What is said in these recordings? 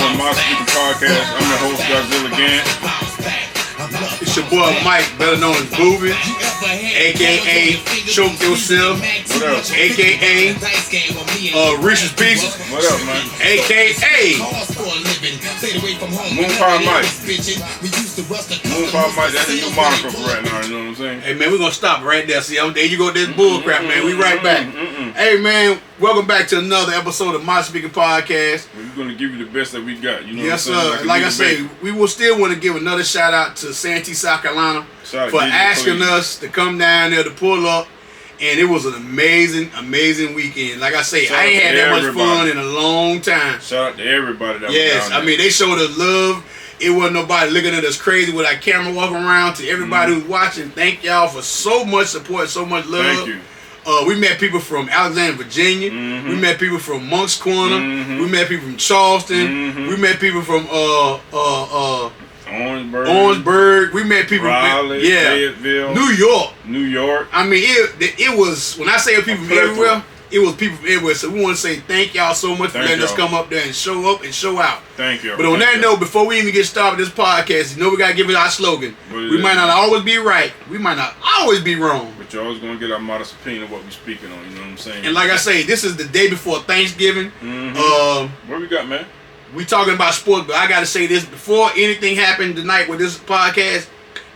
to My Speaking Podcast. I'm your host, Godzilla Gant. It's your boy Mike, better known as Booby, aka Choke Yourself, What up? aka Reese's Pieces, What up, man? aka Bonfire Mike. Bonfire Mike, that's a new moniker for right now, you know what I'm saying? Hey man, we're gonna stop right there. See, there you go, this bullcrap, man. We right back. Hey man, welcome back to another episode of My Speaking Podcast. We're going to give you the best that we got, you know Yes, what I'm saying? sir. Like I say, we will still want to give another shout out to Santee, South Carolina Shout out for to asking Cleve. us to come down there to pull up. And it was an amazing, amazing weekend. Like I say, Shout I ain't out had to that much everybody. fun in a long time. Shout out to everybody that Yes, was down I mean, they showed us love. It wasn't nobody looking at us crazy with our camera walking around. To everybody who's watching, thank y'all for so much support, so much love. Thank you. We met people from Alexandria, Virginia. We met people from Monk's Corner. We met people from Charleston. We met people from Orangeburg. We met people Raleigh, from Fayetteville, New York. York. I mean, it was, when I say people from everywhere, it was people from everywhere. So we want to say thank y'all so much for letting us come up there and show up and show out. Thank you. But on that note, before we even get started with this podcast, you know we got to give it our slogan. We might not always be right. We might not always be wrong. But you're always going to get our modest opinion of what we're speaking on, you know what I'm saying? And like I say, this is the day before Thanksgiving. What we got, man? We talking about sports, but I got to say this. Before anything happened tonight with this podcast,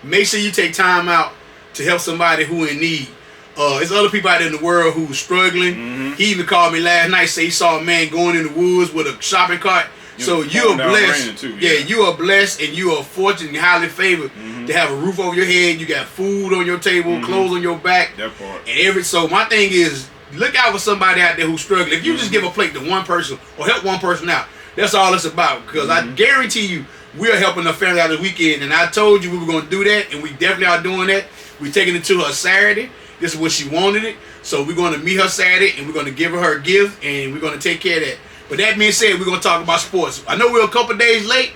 make sure you take time out to help somebody who in need. There's other people out there in the world who's struggling. He even called me last night, say he saw a man going in the woods with a shopping cart. So you are blessed. Too, yeah, you are blessed and you are fortunate and highly favored to have a roof over your head. You got food on your table, clothes on your back. That part. And so my thing is, look out for somebody out there who's struggling. If you just give a plate to one person or help one person out, that's all it's about. Because I guarantee you, we are helping the family out this weekend. And I told you we were going to do that, and we definitely are doing that. We're taking it to her Saturday. This is what she wanted it. So we're going to meet her Saturday, and we're going to give her gift, and we're going to take care of that. But that being said, we're going to talk about sports. I know we're a couple days late,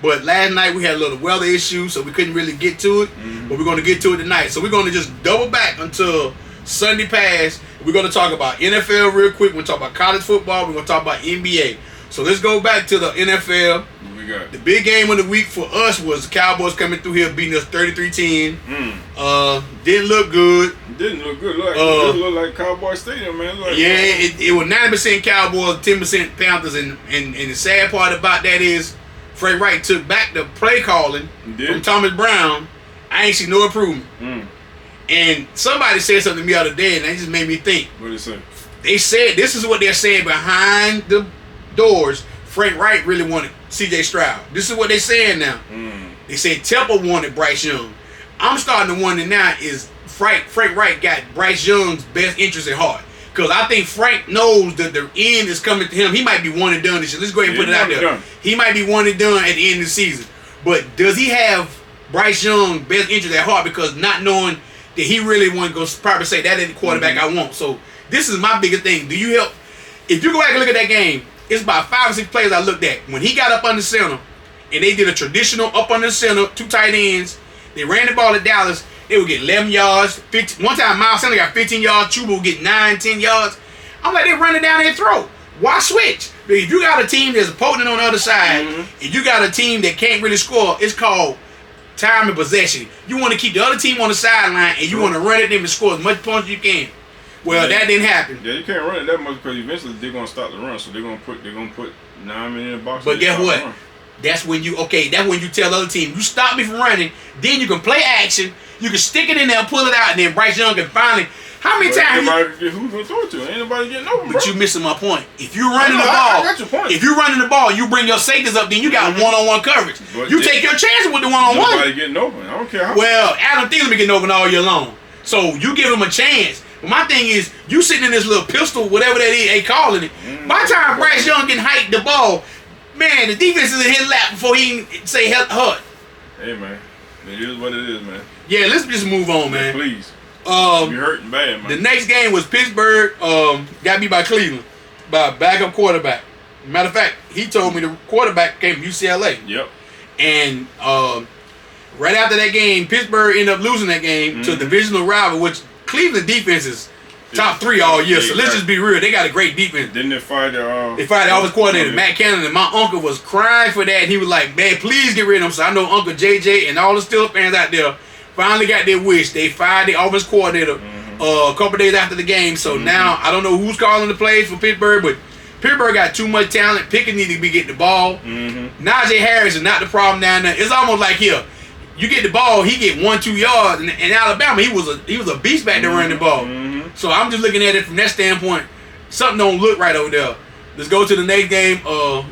but last night we had a little weather issue, so we couldn't really get to it. But we're going to get to it tonight. So we're going to just double back until Sunday pass. We're going to talk about NFL real quick. We're going to talk about college football. We're going to talk about NBA. So let's go back to the NFL. What we got? The big game of the week for us was the Cowboys coming through here beating us 33-10. Didn't look good. It didn't look good. It looked like Cowboy Stadium, man. It was 90% Cowboys, 10% Panthers, and the sad part about that is Frank Wright took back the play calling from Thomas Brown. I ain't seen no improvement. And somebody said something to me the other day, and that just made me think. What did it say? They said, this is what they're saying behind the doors. Frank Wright really wanted C.J. Stroud. This is what they're saying now. They said Temple wanted Bryce Young. I'm starting to wonder now, is Frank Wright got Bryce Young's best interest at heart? Because I think Frank knows that the end is coming to him. He might be one and done this year. Let's go ahead and put it out there. He might be one and done at the end of the season. But does he have Bryce Young's best interest at heart? Because not knowing that he really want to go probably say that ain't the quarterback I want. So this is my biggest thing. Do you help? If you go back and look at that game, it's about 5 or 6 plays I looked at. When he got up under center, and they did a traditional up under center, 2 tight ends, they ran the ball at Dallas, they would get 11 yards. 15, one time, Miles Sanders got 15 yards, Chuba would get 9, 10 yards. I'm like, they running down their throat. Why switch? But if you got a team that's opponent on the other side, and you got a team that can't really score, it's called time and possession. You want to keep the other team on the sideline, and you want to run at them and score as much points as you can. Well, that didn't happen. Yeah, you can't run it that much because eventually they're gonna stop the run. So they're gonna put 9 men in the box. But guess what? That's when you tell the other team, you stop me from running. Then you can play action. You can stick it in there, pull it out, and then Bryce Young can finally. How many times? Who's gonna throw it to? Ain't nobody getting over. But you missing my point. If you're running the ball, I got your point. If you're running the ball, you bring your safeties up. Then you got one-on-one coverage. But you take your chances with the one-on-one. Nobody getting open. I don't care how. Well, Adam Thielen be getting open all year long. So you give him a chance. But my thing is, you sitting in this little pistol, whatever that is, they calling it. By the time Bryce Young can hike the ball, man, the defense is in his lap before he can say hut. Hey, man. It is what it is, man. Yeah, let's just move on, man. Please. You're hurting bad, man. The next game was Pittsburgh got beat by Cleveland by a backup quarterback. Matter of fact, he told me the quarterback came from UCLA. Yep. And right after that game, Pittsburgh ended up losing that game to a divisional rival, which Cleveland defense is top 3 all year. So let's just be real. They got a great defense. Didn't they fire the offensive coordinator, Matt Cannon, and my uncle was crying for that. And he was like, man, please get rid of him. So I know Uncle JJ and all the Steelers fans out there finally got their wish. They fired the offensive coordinator a couple days after the game. So now I don't know who's calling the plays for Pittsburgh, but Pittsburgh got too much talent. Pickett need to be getting the ball. Najee Harris is not the problem down there. It's almost like here. You get the ball, he get 1-2 yards. In Alabama, he was a beast back there running the ball. So I'm just looking at it from that standpoint. Something don't look right over there. Let's go to the next game.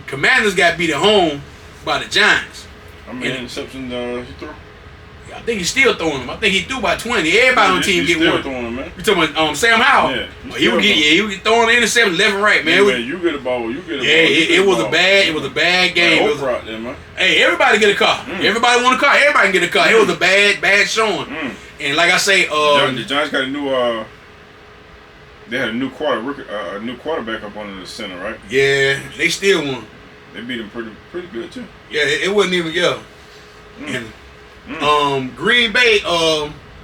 Commanders got beat at home by the Giants. How many interceptions he threw? I think he's still throwing them. I think he threw about 20. Everybody on the team get one. Throwing them, man. You talking about Sam Howell? Yeah. He was throwing interceptions left and right, man. Man, you get a ball. You get a ball. It was a bad game. Right there, man. Hey, everybody get a car. Everybody want a car. Everybody can get a car. It was a bad showing. And like I say, the Giants got a new they had a new quarterback up under the center, right? Yeah, they still won. They beat him pretty good too. Yeah, it wasn't even And Green Bay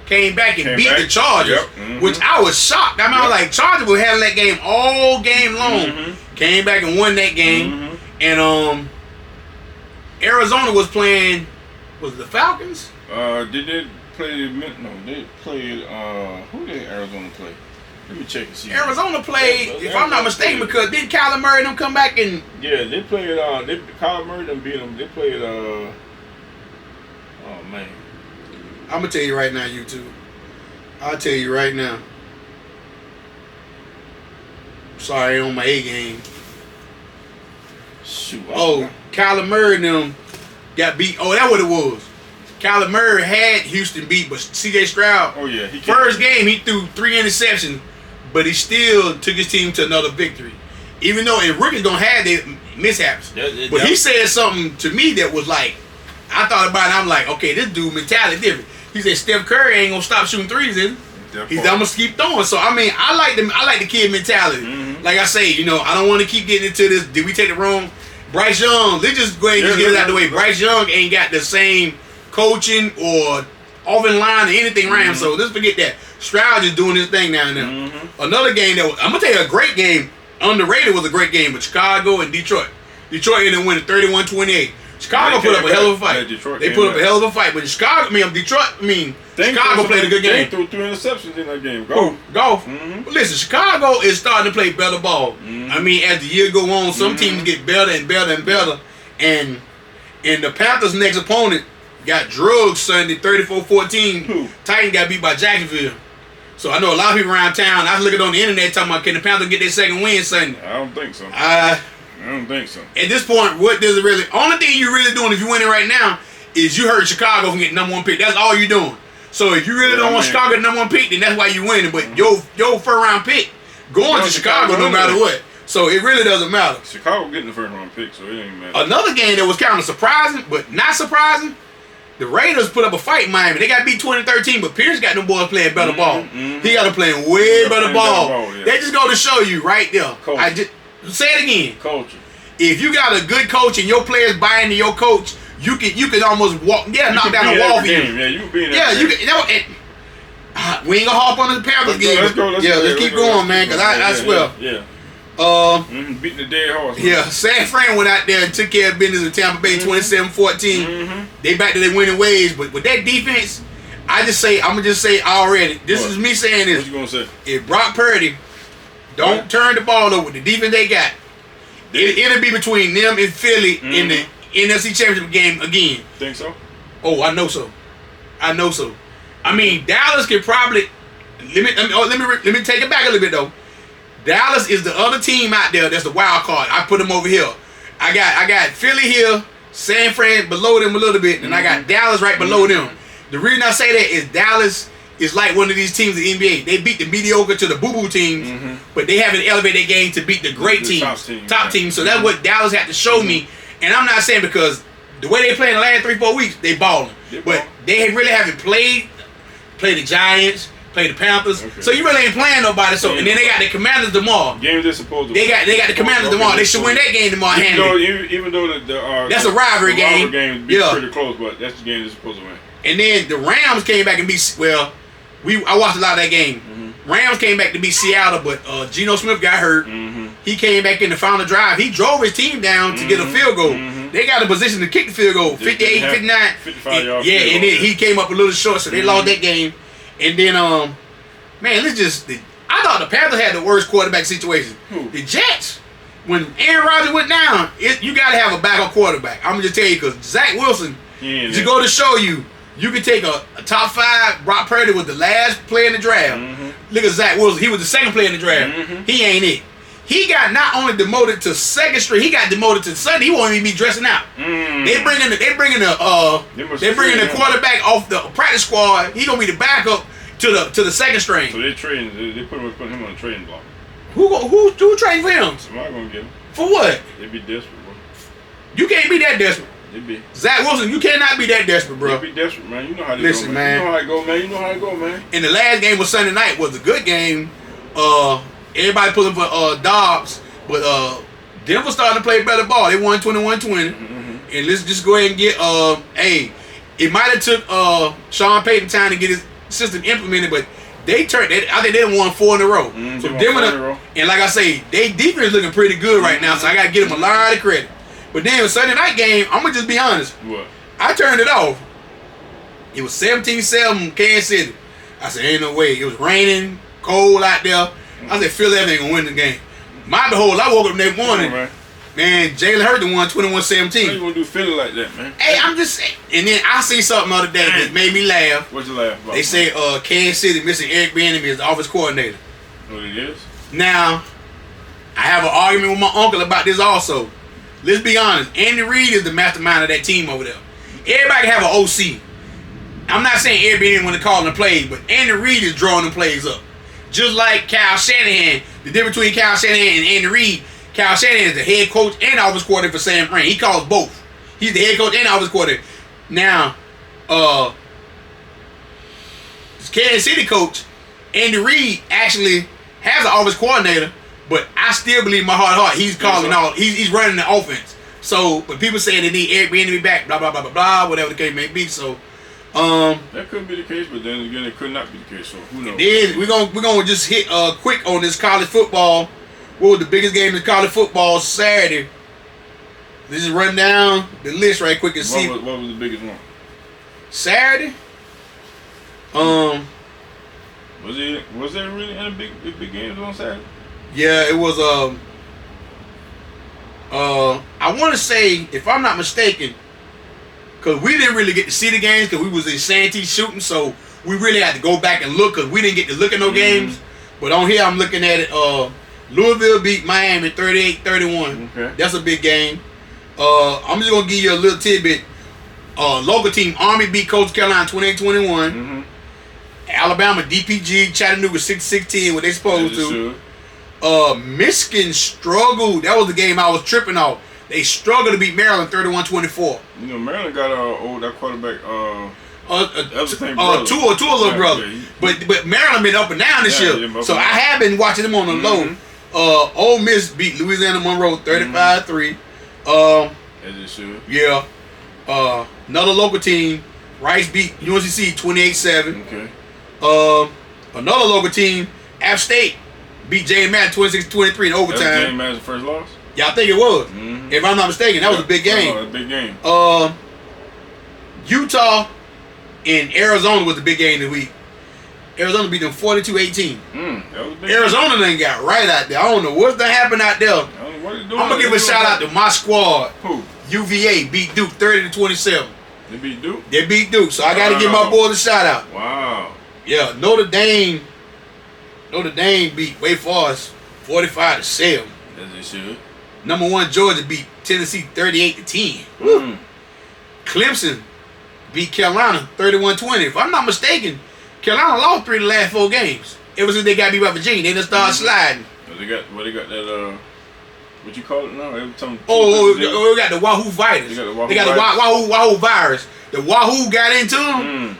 came back and beat the Chargers, which I was shocked. I mean, I was like, Chargers were having that game all game long. Came back and won that game. And Arizona was playing, was it the Falcons? Did they play? No, they played. Who did Arizona play? Let me check and see. Arizona played, if I'm not mistaken, because didn't Kyler Murray and them come back and... Yeah, they played, Kyler Murray them beat them. They played, oh man. I'm going to tell you right now, YouTube. I'll tell you right now. Sorry, on my A game. Shoot. Kyler Murray and them got beat. Oh, that's what it was. Kyler Murray had Houston beat, but C.J. Stroud, first game, he threw 3 interceptions, but he still took his team to another victory. Even though, and rookies don't have their mishaps. But he said something to me that was like, I thought about it, I'm like, okay, this dude mentality different. He said Steph Curry ain't gonna stop shooting threes, is he? He's gonna keep throwing. So I mean, I like the kid mentality. Like I say, I don't want to keep getting into this. Did we take the wrong? Bryce Young, let's just go ahead and get it out of the way. Bryce Young ain't got the same coaching or offensive line or anything around. So let's forget that. Stroud is doing his thing now and then. Another game that I'm gonna tell you a great game. Underrated was a great game, but Chicago and Detroit. Detroit ended up winning 31-28. Chicago put up a hell of a fight. They put up a hell of a fight, but Chicago played a good game. They threw 3 interceptions in that game. Golf. But listen, Chicago is starting to play better ball. I mean, as the year go on, some teams get better and better and better. And the Panthers' next opponent got drugged Sunday, 34-14. Titans got beat by Jacksonville. So I know a lot of people around town. I was looking on the internet talking about, can the Panthers get their second win Sunday? I don't think so. I don't think so. At this point, what does it really? Only thing you're really doing if you're winning right now is you hurt Chicago from getting number 1 pick. That's all you're doing. So if you really don't want Chicago to number 1 pick, then that's why you're winning. But your first round pick going to Chicago no matter what. So it really doesn't matter. Chicago getting the first round pick, so it ain't matter. Another game that was kind of surprising, but not surprising. The Raiders put up a fight in Miami. They got beat 20-13, but Pierce got them boys playing better ball. He got them playing way better ball. They just go to show you right there. I just say it again. Culture. If you got a good coach and your players buy into your coach, you can almost knock down a wall for you. Yeah, you can be in that game. We ain't gonna hop on the Panthers game. Let's keep going, man, because I swear. Beating the dead horse. Yeah, San Fran went out there and took care of business in Tampa Bay 27-14. They back to their winning ways, but with that defense, I'm gonna just say already. This is me saying this. What you gonna say? If Brock Purdy don't turn the ball over with the defense they got, it'll be between them and Philly in the NFC Championship game again. Think so? Oh, I know so. I mean, Dallas could probably let me take it back a little bit though. Dallas is the other team out there that's the wild card. I put them over here. I got Philly here, San Fran below them a little bit, and I got Dallas right below them. The reason I say that is Dallas is like one of these teams in the NBA. They beat the mediocre to the boo-boo teams, but they haven't elevated their game to beat the great teams, top teams. So that's what Dallas had to show me. And I'm not saying because the way they play in the last 3-4 weeks, they balling. But they really haven't played the Giants, played the Panthers. So you really ain't playing nobody. So and then they got the Commanders tomorrow. Game they're supposed to They got the Commanders tomorrow. They should win that game tomorrow. Even though that's a rivalry game. Pretty close, but that's the game they're supposed to win. And then the Rams came back and beat. I watched a lot of that game. Rams came back to beat Seattle, but Geno Smith got hurt. He came back in the final drive. He drove his team down to get a field goal. They got a position to kick the field goal, 58, 59. 55 yards. Yeah, and then he came up a little short, so they lost that game. And then, man, I thought the Panthers had the worst quarterback situation. Who? The Jets. When Aaron Rodgers went down, you got to have a backup quarterback. I'm going to just tell you, because Zach Wilson, to go to show you, you can take a top 5. Brock Purdy was the last player in the draft. Look at Zach Wilson. He was the second player in the draft. He ain't it. He got not only demoted to second string, he got demoted to Sunday. He won't even be dressing out. They bringing the quarterback off the practice squad. He gonna be the backup to the second string. So they put him on the trading block. Who trading for him? Somebody gonna get him. For what? They be desperate, bro. You can't be that desperate. They be. Zach Wilson, you cannot be that desperate, bro. They be desperate, man. You know how they Listen, go, man. You know how it go, man. You know how it go, man. And the last game was Sunday night. Was a good game. Everybody pulling for Dobbs, but Denver starting to play better ball. They won 21-20. And let's just go ahead and get it might have took Sean Payton time to get his system implemented, but I think they won 4 in a row. So Denver, and like I say, they defense looking pretty good right now. So I gotta give them a lot of credit. But then the Sunday night game, I'm gonna just be honest. What? I turned it off. It was 17-7 Kansas City. I said, ain't no way. It was raining, cold out there. I said, Philly ain't gonna win the game. My behold, I woke up that morning. Man, Jalen Hurts won 21-17. How you gonna do Philly like that, man? Hey, I'm just saying. And then I see something the other day that made me laugh. What's your laugh about? They say Kansas City missing Eric Bieniemy as the offense coordinator. What it is? Now, I have an argument with my uncle about this also. Let's be honest. Andy Reid is the mastermind of that team over there. Everybody can have an OC. I'm not saying Eric Bieniemy when to call the plays, but Andy Reid is drawing the plays up. Just like Kyle Shanahan. The difference between Kyle Shanahan and Andy Reid, Kyle Shanahan is the head coach and offense coordinator for Sam Fran. He calls both. He's the head coach and offense coordinator. Now, Kansas City coach, Andy Reid, actually has an offense coordinator, but I still believe in my heart he's calling all. He's running the offense. So, but people saying they need Eric Bieniemy back, blah blah blah blah blah, whatever the case may be. So, that could be the case, but then again, it could not be the case. So who knows? Then we're gonna just hit quick on this college football. What was the biggest game in college football Saturday? Let's just run down the list right quick and see. What was the biggest one? Saturday. Was there really any big games on Saturday? Yeah, it was. I want to say, if I'm not mistaken, because we didn't really get to see the games because we was in Santee shooting, so we really had to go back and look because we didn't get to look at no games. But on here, I'm looking at it. Louisville beat Miami 38-31. Okay. That's a big game. I'm just gonna give you a little tidbit. Local team Army beat Coastal Carolina 28-21. Alabama DPG Chattanooga 6-16. What they supposed to. Michigan struggled. That was the game I was tripping off. They struggled to beat Maryland 31-24. You know, Maryland got that quarterback. Tua little brother. Yeah, but Maryland been up and down this year. So I have been watching them on the low. Ole Miss beat Louisiana Monroe 35-3. As it should. Yeah. Another local team, Rice beat UNCC 28-7. Okay. Another local team, App State beat James Madison 26-23 in overtime. That was James Madison's first loss? Yeah, I think it was. If I'm not mistaken, that was a big game. A big game. Utah and Arizona was the big game this week. Arizona beat them 42-18. That was a big Arizona done got right out there. I don't know what's done happened out there. I'm gonna give a shout out to my squad. Who? UVA beat Duke 30-27. They beat Duke? They beat Duke, so I gotta give my boys a shout out. Wow. Yeah, Notre Dame beat Wake Forest 45-7. As it should. Number 1 Georgia beat Tennessee 38-10. Clemson beat Carolina 31-20. If I'm not mistaken, Carolina lost 3 of the last 4 games. Ever since they got beat by Virginia, they just started sliding. They got that what you call it now? Every time. We got the Wahoo virus. They got the Wahoo virus. The Wahoo got into them.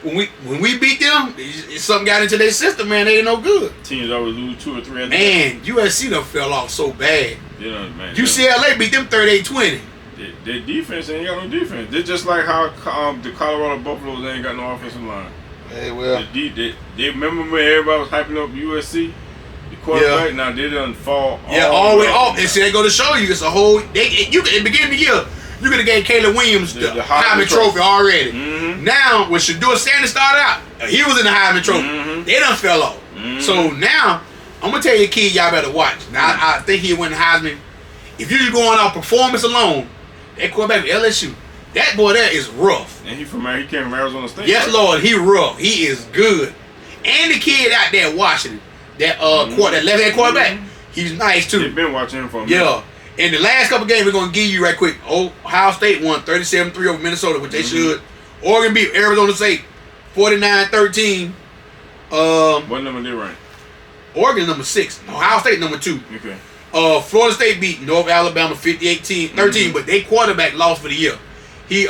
When we beat them, something got into their system, man. They ain't no good. Teams always lose 2 or 3 at the Man, USC done fell off so bad. You know, man. UCLA beat them 38-20. Their defense ain't got no defense. They're just like how the Colorado Buffaloes ain't got no offensive line. Hey, well. They remember when everybody was hyping up USC? The quarterback, now they done fall all the way off. And see, they go to show you, it's a whole. At the beginning of the year, you could have gave Caleb Williams the Heisman Trophy already. Mm-hmm. Now, when Shoutout Sanders started out, he was in the Heisman Trophy. Mm-hmm. They done fell off. Mm-hmm. So now, I'm going to tell you a kid y'all better watch. Now, I think he'll win the Heisman. If you're just going off performance alone, that quarterback with LSU, that boy there is rough. And he came from Arizona State. Yes, right? Lord, he rough. He is good. And the kid out there in Washington, that that left-hand quarterback, he's nice too. They've been watching him for a minute. Yeah. In the last couple games, we're going to give you right quick. Ohio State won 37-3 over Minnesota, which they should. Oregon beat Arizona State 49-13. What number they rank? Oregon number 6. Ohio State number 2. Okay. Florida State beat North Alabama 58-13, but they quarterback lost for the year. He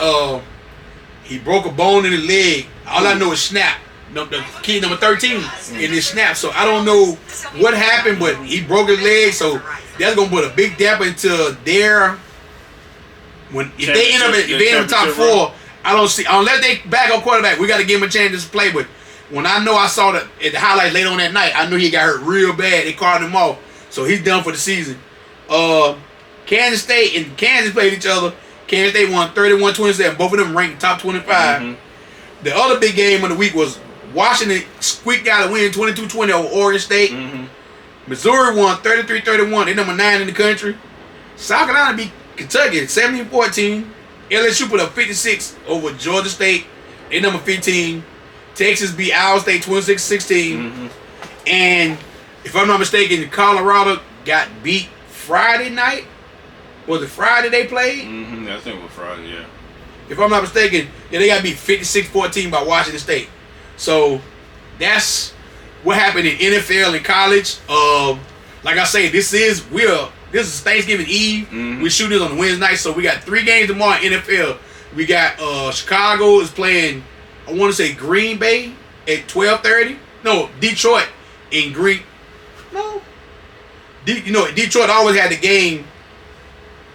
broke a bone in his leg. All I know is snap. The kid number 13 in his snap. So I don't know what happened, but he broke his leg. So that's gonna put a big dip into their if they end up in the top 4. I don't see, unless they back up quarterback, we got to give him a chance to play. But when I know I saw the highlights later on that night, I knew he got hurt real bad. They called him off, so he's done for the season. Kansas State and Kansas played each other. Kansas State won 31-27. Both of them ranked top 25. Mm-hmm. The other big game of the week was Washington squeaked out a win 22-20 over Oregon State. Mm-hmm. Missouri won 33-31. They're number 9 in the country. South Carolina beat Kentucky 17-14. LSU put up 56 over Georgia State. They're number 15. Texas beat Iowa State 26-16. Mm-hmm. And if I'm not mistaken, Colorado got beat Friday night. Was it Friday they played? Mm-hmm. I think it was Friday, yeah. If I'm not mistaken, they got beat 56-14 by Washington State. So that's what happened in NFL and college. Like I say, this is Thanksgiving Eve. Mm-hmm. We're shooting this on Wednesday night, so we got 3 games tomorrow in NFL. We got Chicago is playing, I want to say Green Bay at 12:30. No, Detroit in Detroit always had the game.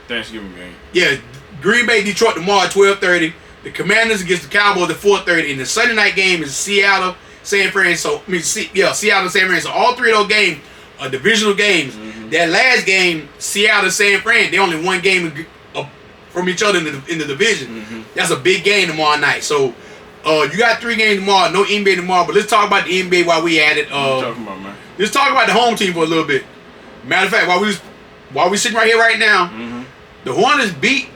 Thanksgiving game. Yeah, Green Bay, Detroit tomorrow at 12:30. The Commanders against the Cowboys at 4:30. And the Sunday night game is Seattle, San Francisco. Seattle and San Francisco. All 3 of those games are divisional games. Mm-hmm. That last game, Seattle and San Fran, they only one game from each other in the division. Mm-hmm. That's a big game tomorrow night. So you got 3 games tomorrow. No NBA tomorrow, but let's talk about the NBA while we at it. What you talking about, man? Let's talk about the home team for a little bit. Matter of fact, while we sitting right here right now, the Hornets beat.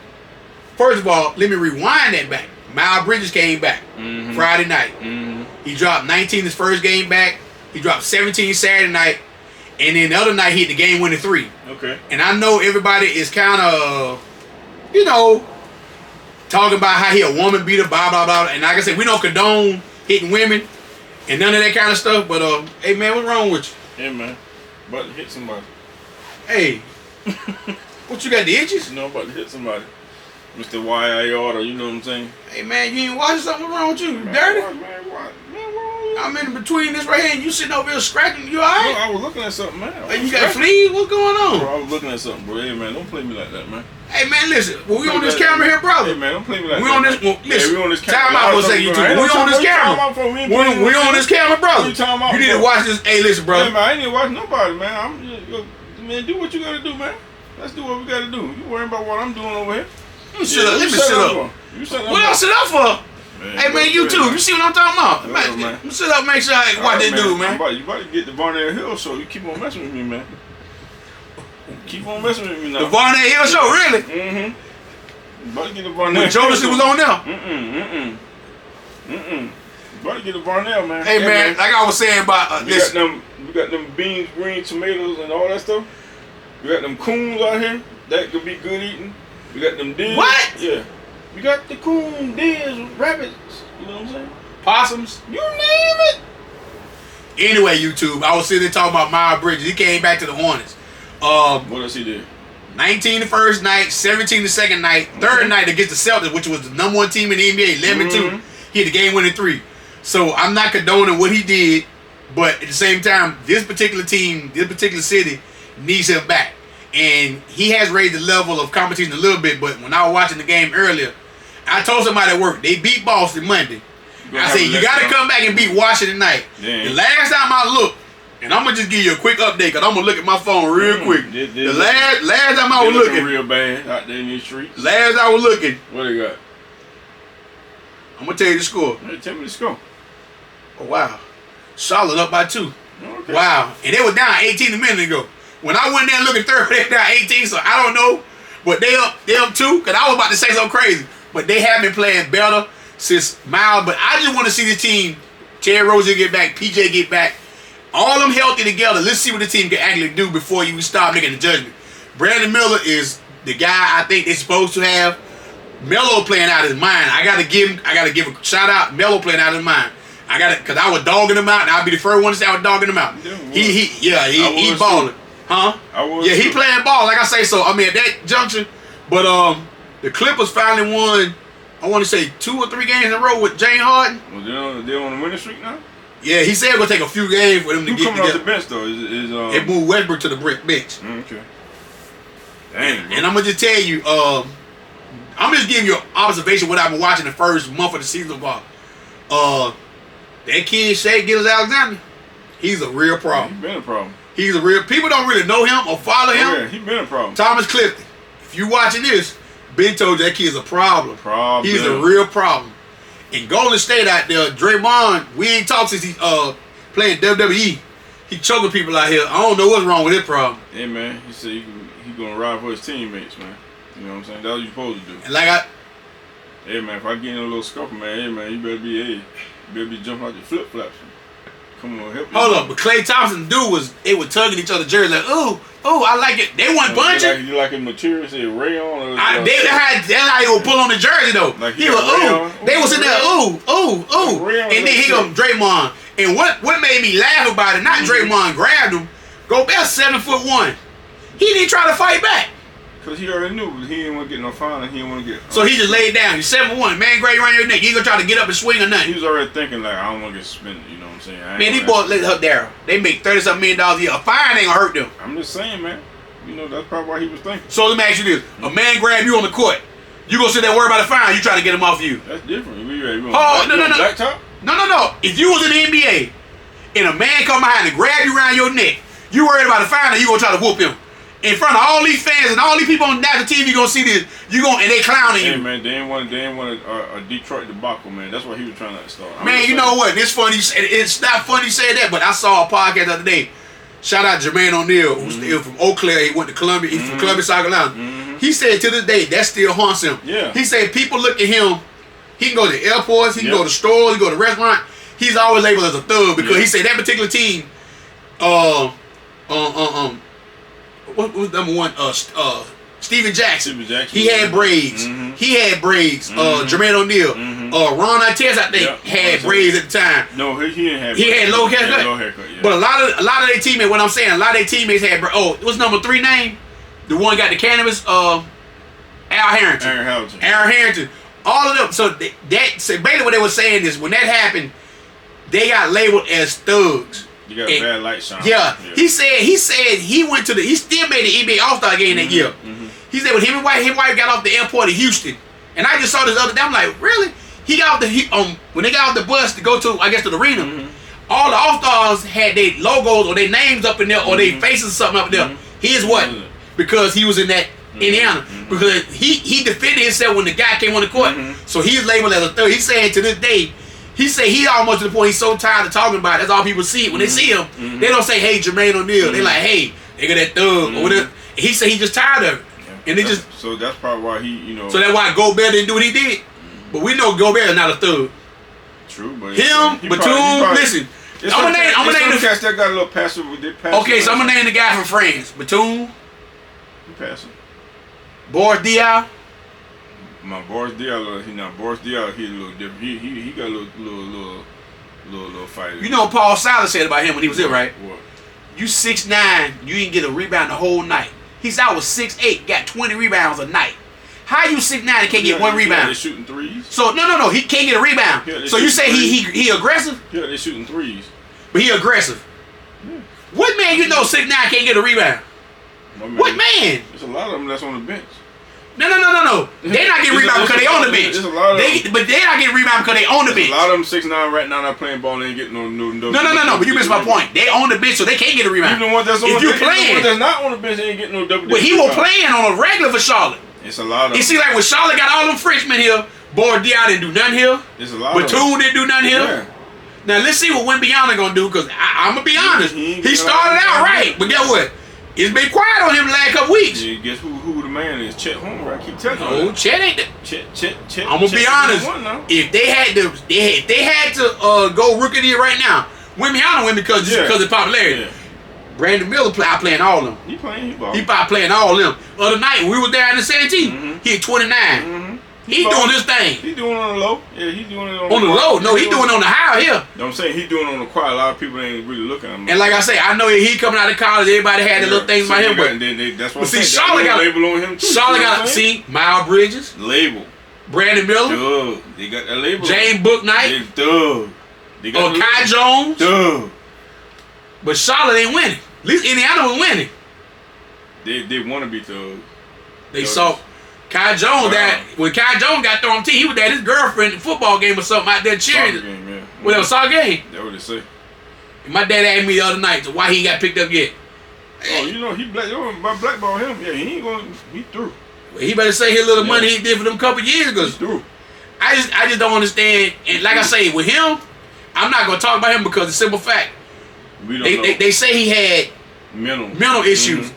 First of all, let me rewind that back. Miles Bridges came back Friday night. Mm-hmm. He dropped 19 his first game back. He dropped 17 Saturday night. And then the other night he hit the game-winning 3. Okay. And I know everybody is kind of, talking about how he a woman beater, blah, blah, blah. And like I said, we don't condone hitting women and none of that kind of stuff. But, hey, man, what's wrong with you? Yeah, man. About to hit somebody. Hey. What, you got the itches? No, about to hit somebody. Mr. Y.I.R. you know what I'm saying? Hey, man, you ain't watching something wrong with you? You dirty? What? I'm in between this right here and you sitting over here scratching. You all right? No, I was looking at something, man. Hey, you got fleas? What's going on? Bro, I was looking at something, bro. Hey, man, don't play me like that, man. Hey, man, listen. Well, we on this camera here, brother. Hey, man, don't play me like that. We on this. Well, listen. Yeah, we on this camera. Time out for a second, YouTube. We on this camera. We on this camera, brother. You need to watch this. Hey, listen, brother. Hey, man, I ain't need to watch nobody, man. Man, do what you gotta do, man. Let's do what we gotta do. You worrying about what I'm doing over here? Let me sit up. What else sit up for? Man, hey, man, you too. You see what I'm talking about? Man, sit up, make sure I watch that dude, man. You about to get the Barnett Hill show. You keep on messing with me, man. Keep on messing with me now. The Barnett Hill show, really? Mm-hmm. About to get the Barnett Hill show. Was on there? About to get the Barnett, man. Hey, man, like I was saying about we got them beans, green tomatoes, and all that stuff. We got them coons out here. That could be good eating. We got them deers. What? Yeah. We got the coon, deers, rabbits. You know what I'm saying? Possums. You name it. Anyway, YouTube, I was sitting there talking about Miles Bridges. He came back to the Hornets. What else he did? 19 the first night, 17 the second night, third night against the Celtics, which was the number 1 team in the NBA, 11-2. He had the game-winning 3. So I'm not condoning what he did, but at the same time, this particular team, this particular city needs him back. And he has raised the level of competition a little bit, but when I was watching the game earlier, I told somebody at work, they beat Boston Monday. I said, you got to come back and beat Washington tonight. The last time I looked, and I'm going to just give you a quick update because I'm going to look at my phone real quick. The last time I was looking. Real bad out there in these streets. Last I was looking. What they got? I'm going to tell you the score. Hey, tell me the score. Oh, wow. Charlotte up by 2. Okay. Wow. And they were down 18 a minute ago. When I went there looking third, they were down 18, so I don't know. But they up 2, because I was about to say something crazy. But they have been playing better since Miles. But I just want to see the team, Terry Rozier get back, PJ get back. All of them healthy together. Let's see what the team can actually do before you start making the judgment. Brandon Miller is the guy I think they're supposed to have. Melo playing out his mind. I gotta give a shout out. Melo playing out his mind. Cause I was dogging him out, and I'll be the first one to say I was dogging him out. He balling. Huh? He playing ball, like I say. So I mean at that junction, but the Clippers finally won. I want to say 2 or 3 games in a row with James Harden. Well, they're on the winning streak now. Yeah, he said it's gonna take a few games for them to get coming together. off the bench though? They moved Westbrook to the bench. Okay. Dang. And I'm gonna just tell you, I'm just giving you an observation what I've been watching the first month of the season about. That kid Shea Gilgeous-Alexander, he's a real problem. He's been a problem. He's a real. People don't really know him or follow him. Yeah, he's been a problem. Thomas Clifton, if you watching this, Ben told you that kid's a problem. He's a real problem. In Golden State out there, Draymond, we ain't talked since he playing WWE. He choking people out here. I don't know what's wrong with his problem. Yeah, man. He said he gonna ride for his teammates, man. You know what I'm saying? That's what you're supposed to do. And hey man, if I get in a little scuffle, man, hey man, you better be jumping out your flip flops. Come on, help me. Hold up, but Klay Thompson they were tugging each other's jerseys like, ooh, I like it. They weren't bunching. You like a material, say rayon? That's how he would pull on the jersey though. Like he was ooh. They was in there ooh. And then he goes Draymond. And what made me laugh about it? Not Draymond grabbed him. Gobert 7'1". He didn't try to fight back. Cause he already knew he didn't want to get no foul and he didn't want to get. So he just laid down. He's 7'1". Man, grab you around your neck. You ain't gonna try to get up and swing or nothing. He was already thinking like, I don't want to get suspended. You know what I'm saying? Man, these boys let up there. They make $30-something million a year. A fine ain't gonna hurt them. I'm just saying, man. You know that's probably what he was thinking. So let me ask you this: a man grab you on the court, you gonna sit there worry about a fine? You try to get him off you? That's different. No. If you was in the NBA and a man come behind and grab you around your neck, you worried about a fine, or you gonna try to whoop him? In front of all these fans and all these people on national TV, gonna see this. And they clowning you. Hey man, they ain't want a Detroit debacle, man. That's what he was trying to start. Man, you know what? It's funny. It's not funny you say that, but I saw a podcast the other day. Shout out Jermaine O'Neal, who's still from Eau Claire. He went to Columbia. He's from Columbia, South Carolina. He said to this day that still haunts him. Yeah. He said people look at him. He can go to airports. He can go to stores. He can go to restaurants. He's always labeled as a thug because he said that particular team. What was number one? Steven Jackson. He had braids. He had braids. Jermaine O'Neal. Ron Artest, I think, had braids at the time. No, he didn't have. He had low haircut. Yeah. But a lot of their teammates. What I'm saying, a lot of their teammates had. What's number 3 name? The one got the cannabis. Al Harrington. Aaron Harrington. All of them. So basically what they were saying is when that happened, they got labeled as thugs. You got a bad light shine. Yeah. He said he still made the NBA All-Star game that year. He said when him and wife got off the airport in Houston. And I just saw this other day. I'm like, really? He got off when they got off the bus to go to the arena, all the All-Stars had their logos or their names up in there or their faces or something up there. His what? Because he was in that Indiana. Because he defended himself when the guy came on the court. So he's labeled as a third. He's saying to this day, he almost to the point he's so tired of talking about it. That's all people see it. When they see him, they don't say, hey, Jermaine O'Neal. They like, hey, they got that thug. Or whatever. He said he just tired of it. And they so that's probably why he, So that's why Gobert didn't do what he did. But we know Gobert is not a thug. True, but Batum, listen. I'm gonna name the cats that got a little passive with their passive. Okay, so I'm gonna name the guy from France. Batum. Passive. Boris Diaw. My Boris Diaw, Boris Diaw, he's a little different. He got a little fight. You know what Paul Silas said about him when he was there, right? What? You 6'9", you didn't get a rebound the whole night. He said I was 6'8", got 20 rebounds a night. How you 6'9" and can't get one rebound? They shooting threes. So no, he can't get a rebound. So you say he aggressive? Yeah, they shooting threes. But he aggressive. Yeah. What man 6'9" can't get a rebound? What man? There's a lot of them that's on the bench. No. They not getting rebounded because they on the bench. But they not getting rebounded because they on the bench. A lot of them 6'9" right now not playing ball. They ain't getting no. No. But you missed my point. They on the bench, so they can't get a rebound. Even the ones that's on if you playing, that's not on the bench, they ain't getting no double. But he was playing on a regular for Charlotte. It's a lot of. You see, like when Charlotte got all them freshmen here, Bordia didn't do nothing here. It's a lot. Batum didn't do nothing here. Yeah. Now let's see what Wembanyama gonna do, because I'm gonna be honest. He started out right, but guess what? It's been quiet on him the last couple weeks. Yeah, guess who the man is? Chet Holmgren. I keep telling you. No, Chet ain't. Chet. I'm gonna be honest. If they had to go rookie of the year right now, Wembanyama win because of popularity. Yeah. Brandon Miller playing all of them. He probably playing all of them. Other night when we were there in the 17, he had 29. He doing his thing. He doing it on the low. Yeah, he doing it on the low. No, he doing it on the high here. No, I'm saying he doing it on the quiet. A lot of people ain't really looking at him. And like I say, I know he coming out of college. Everybody had the little things about him, but that's what I'm saying. Charlotte got a label on him too. Charlotte got Miles Bridges, label. Brandon Miller, Duh. They got that label. James Bouknight, They got Kai Jones. Duh. But Charlotte ain't winning. At least Indiana was winning. They want to be thug. They saw Kai Jones when Kai Jones got thrown to, he was at his girlfriend in the football game or something out there cheering. Soccer game, yeah. Well, it was soccer game. That's what they say. And my dad asked me the other night why he got picked up yet. Oh, you know, blackball him. Yeah, he ain't going. He through. Well, he better say his little money he did for them couple years, because through. I just don't understand. And like I say, with him, I'm not gonna talk about him because the simple fact they say he had mental issues.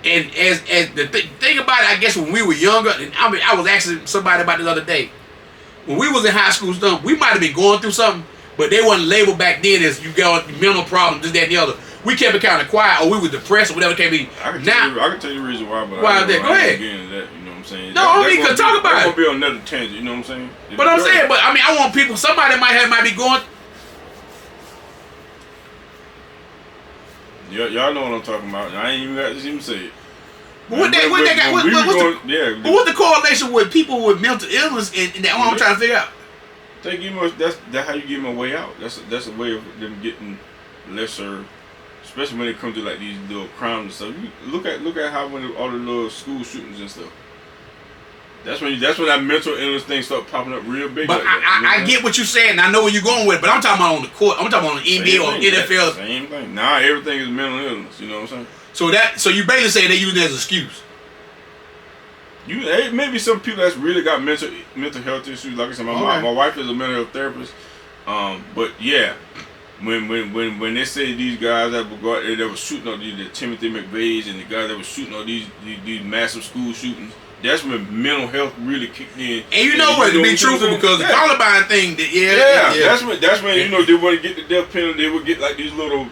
And as the thing about it, I guess when we were younger, and I was asking somebody about this other day. When we was in high school stuff, we might have been going through something, but they wasn't labeled back then as you got mental problems, this, that, and the other. We kept it kind of quiet, or we were depressed, or whatever it can be. I can tell you the reason why, but why that? Go ahead. Get into that, you know what I'm saying? No, I mean, talk about it. Gonna be on another tangent, you know what I'm saying? But I'm saying, I mean, I want people. Somebody might be going. Y'all know what I'm talking about. I ain't even got to even say it. But what's the correlation with people with mental illness and that what I'm trying to figure out? That's how you give them a way out. That's a way of them getting lesser, especially when it comes to like these little crimes and stuff. You look at how when all the little school shootings and stuff. That's when that mental illness thing start popping up real big. But like I get what you're saying. And I know where you're going with it. But I'm talking about on the court. I'm talking about on the NBA or NFL. Same thing. Now everything is mental illness. You know what I'm saying? So you basically say they use it as an excuse. Maybe some people that's really got mental health issues. Like I said, my wife is a mental health therapist. But yeah, when they say these guys that were shooting up the Timothy McVeighs and the guys that were shooting up these massive school shootings, that's when mental health really kicked in. And you know what? To be truthful, because the Columbine thing, that's when you know they want to get the death penalty. They would get like these little.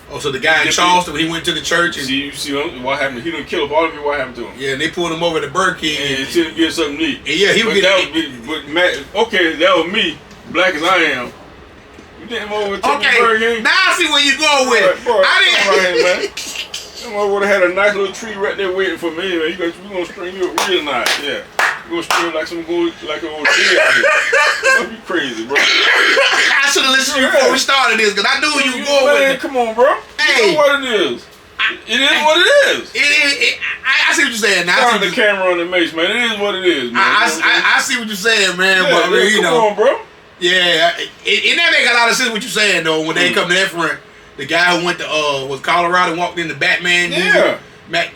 Oh, so the guy in Charleston, when he went to the church, and you see what happened? He didn't kill up all of you. What happened to him? Yeah, and they pulled him over to Burger King and he get something neat. And yeah, he would get. That was me, black as I am. You didn't over to Burger King. Now I see where you going with it. I didn't. I would have had a nice little tree right there waiting for me, man. We're gonna string you up real nice, yeah. We're gonna string like some gold, like an old deer out here. That'd be crazy, bro. I should have listened to you before we started this, because I knew you were going with it. Come on, bro. Hey, you know what it is. It is what it is. I see what you're saying. Now turn the camera on the mace, man. It is what it is, man. I see what you're saying, man. Yeah, but I mean, come on, bro. Yeah, it that make a lot of sense what you're saying though. When they come to that front. The guy who went to was Colorado and walked in the Batman movie.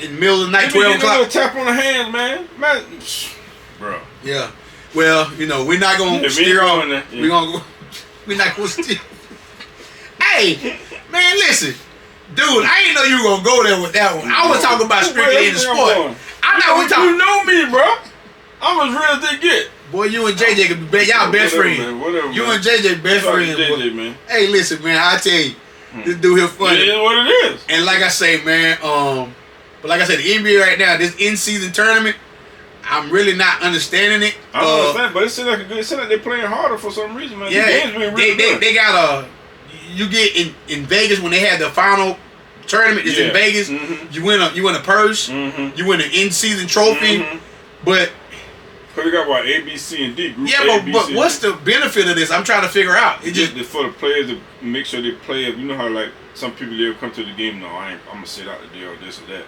In the middle of the night, 12 o'clock. A little tap on the hands, man. Bro. Yeah. Well, you know, we're not gonna steer on. We're gonna go. We're not gonna steer. Hey, man, listen, dude. I didn't know you were gonna go there with that one. I was talking about strictly in the sport. You know me, bro. I'm as real as they get. Boy, you and JJ could be y'all best friends. You and JJ best friends. JJ, man. Hey, listen, man. I tell you. This dude here funny. It is what it is. And like I say, man, but like I said, the NBA right now, this in-season tournament, I'm really not understanding it. I don't understand, but it seems like they're playing harder for some reason, man. Yeah, they got you get in Vegas when they had the final tournament. It's in Vegas. Mm-hmm. You win a purse. Mm-hmm. You win an in-season trophy, but. Cause they got A, B, C, and D group. Yeah, but what's the benefit of this? I'm trying to figure out. It's just for the players to make sure they play. You know how like some people they'll come to the game. No, I'm gonna sit out the deal or this or that.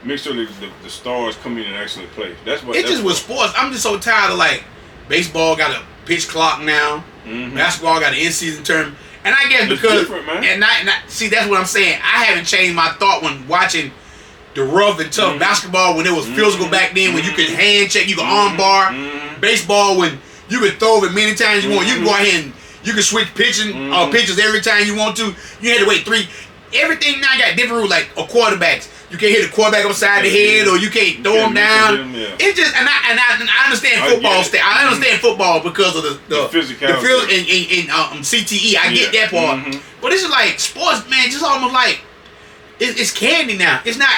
make sure the stars come in and actually play. That's what. It just with sports. I'm just so tired of like baseball got a pitch clock now. Basketball got an in-season term, and I guess it's because man. and see that's what I'm saying. I haven't changed my thought when watching the rough and tough basketball when it was physical back then, when you could hand check, you could arm bar. Baseball when you could throw it many times you want. You can go ahead and you can switch pitches every time you want to. You had to wait 3. Everything now got different rules, like quarterbacks. You can't hit the quarterback upside the head, or you can't throw him down. It's just, and I understand football. I understand football because of the physicality and CTE. I get that part, but it's just like sports, man. Just almost like it's candy now. It's not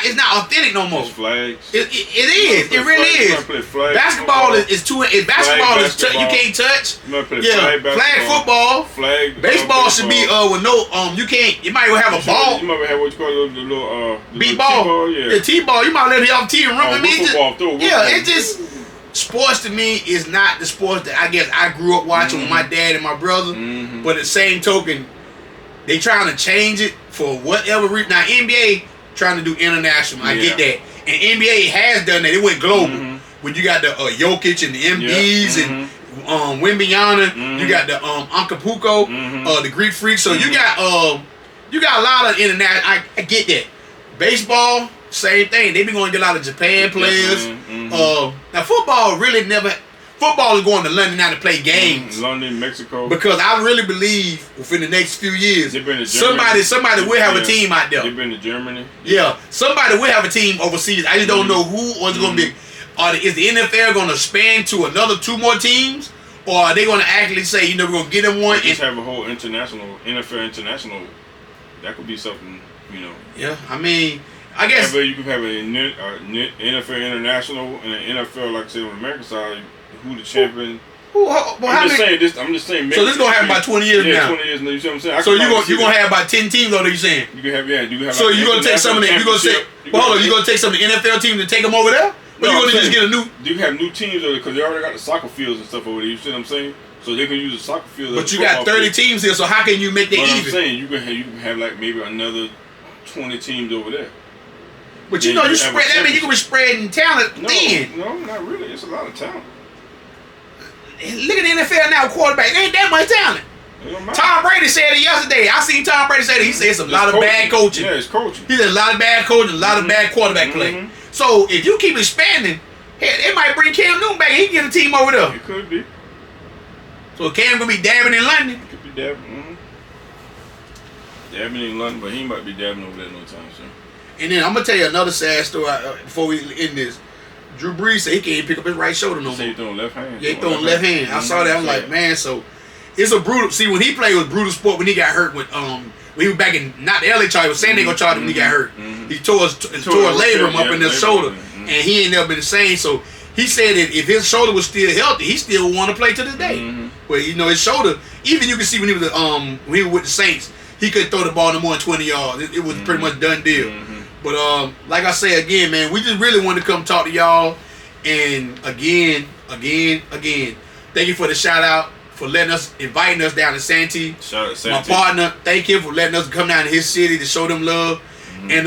authentic no more. It's flags. It is. It really is. Basketball is too. Basketball is you can't touch. Flag football. Flag. Baseball should be with no you can't. You might have a ball. You might have what you call the little beat ball. T-ball, yeah. The T-ball. You might let it off T and run. It's just sports to me is not the sports that I guess I grew up watching with my dad and my brother. But at the same token, they trying to change it for whatever reason. Now NBA trying to do international. I get that, and NBA has done that. It went global. When you got the Jokic and the MDs and Wembanyama, you got the Acapulco, the Greek Freak. So you got a lot of international. I get that. Baseball, same thing. They been going to get a lot of Japan players. Now football really never. Football is going to London now to play games. London, Mexico. Because I really believe within the next few years, somebody will have a team out there. They've been to Germany. Yeah, somebody will have a team overseas. I just don't know who or it's going to be. Is the NFL going to span to another 2 more teams? Or are they going to actually say, we're going to get them one? Just have a whole NFL international. That could be something, Yeah, I mean, I guess. You could have an NFL international and an NFL, like I said, on the American side. Who the champion? I'm just saying. So this is gonna happen about 20 years now. 20 years now. You see what I'm saying? So you're gonna have about 10 teams, though. You saying? You can have You can have. So you're gonna take some of them. You're gonna say, hold on. You're gonna take some of the NFL teams and take them over there? Or you're gonna just get a new? You have new teams because they already got the soccer fields and stuff over there. You see what I'm saying? So they can use the soccer field. But you got 30 teams here, so how can you make that even? I'm saying you can have like maybe another 20 teams over there. But you spread. That means you can be spreading talent thin. No, not really. It's a lot of talent. Look at the NFL now, quarterback. There ain't that much talent. Tom Brady said it yesterday. I seen Tom Brady say it. He said it's a lot of bad coaching. Yeah, it's coaching. He said a lot of bad coaching, a lot of bad quarterback play. So if you keep expanding, it might bring Cam Newton back and he can get a team over there. It could be. So Cam gonna be dabbing in London. It could be dabbing. Dabbing in London, but he might be dabbing over there no time soon. And then I'm gonna tell you another sad story before we end this. Drew Brees said he can't even pick up his right shoulder no more. He throwing left hand. Yeah, he throwing left hand. I saw that. I'm like, man, so it's a brutal. See, when he played with brutal sport, when he got hurt with when he was back in not the LA Chargers, was San Diego Chargers when he got hurt. He tore a labrum up in his shoulder, and he ain't never been the same. So he said that if his shoulder was still healthy, he still want to play to this day. But his shoulder, even you can see when he was with the Saints, he couldn't throw the ball no more than 20 yards. It was pretty much done deal. But like I say again, man, we just really wanted to come talk to y'all. And again, thank you for the shout out, for inviting us down to Santee. Shout out Santee. My partner, thank him for letting us come down to his city to show them love. And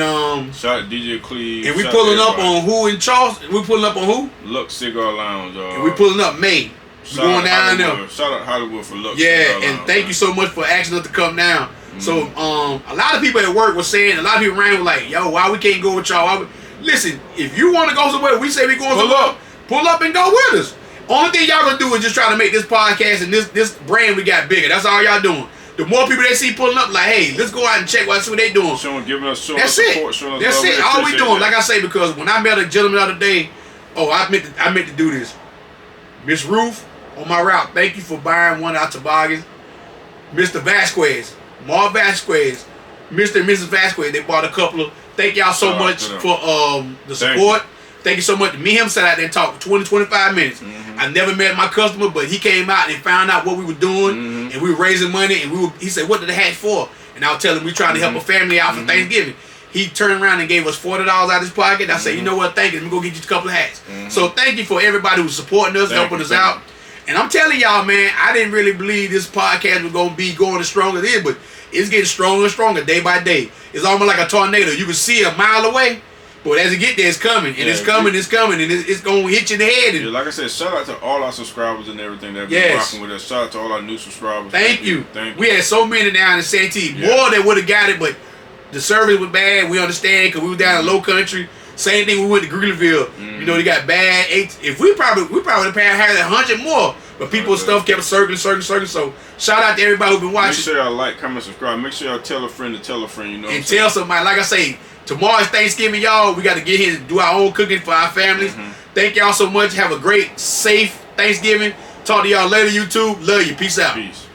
shout out DJ Cleve. And we pulling up on who in Charleston? We pulling up on who? Lux Cigar Lounge. And we pulling up May. We going down there. Shout out Hollywood for Lux. Yeah, and thank you so much for asking us to come down. So a lot of people at work were saying, a lot of people around were like, yo, why we can't go with y'all? Listen, if you want to go somewhere, we say we going somewhere. Pull up and go with us. Only thing y'all gonna do is just try to make this podcast and this brand we got bigger. That's all y'all doing. The more people they see pulling up, like, hey, let's go out and check see what they doing. Giving us support. That's it. All we doing. Like I say, because when I met a gentleman the other day, I meant to do this. Miss Ruth on my route, thank you for buying one of our toboggans. Mr. Vasquez, Marv Vasquez, Mr. and Mrs. Vasquez, they bought a couple of. Thank y'all so much for the support. Thank you so much. Me and him sat out there and talked for 20-25 minutes. I never met my customer, but he came out and found out what we were doing, and we were raising money. And he said, "What did the hat for?" And I was telling him we trying to help a family out for Thanksgiving. He turned around and gave us $40 out of his pocket. I said, "You know what? Thank you. Let me go get you a couple of hats." So thank you for everybody who's supporting us, helping us out. And I'm telling y'all, man, I didn't really believe this podcast was gonna be going as strong as it is, but it's getting stronger and stronger day by day. It's almost like a tornado. You can see a mile away. But as it get there, it's coming, and it's coming, and it's gonna hit you in the head. And like I said, shout out to all our subscribers and everything that have been rocking with us. Shout out to all our new subscribers. Thank you. Thank you. We had so many down in Santee, more than would have got it, but the service was bad. We understand because we were down in low country. Same thing we went to Greenville. You know, they got bad. If we probably had 100 more, but people's stuff kept circling. So shout out to everybody who's been watching. Make sure y'all like, comment, subscribe. Make sure y'all tell a friend to tell a friend. You know, and tell somebody. Like I say, tomorrow's Thanksgiving, y'all. We got to get here and do our own cooking for our families. Thank y'all so much. Have a great, safe Thanksgiving. Talk to y'all later, YouTube. Love you. Peace out. Peace.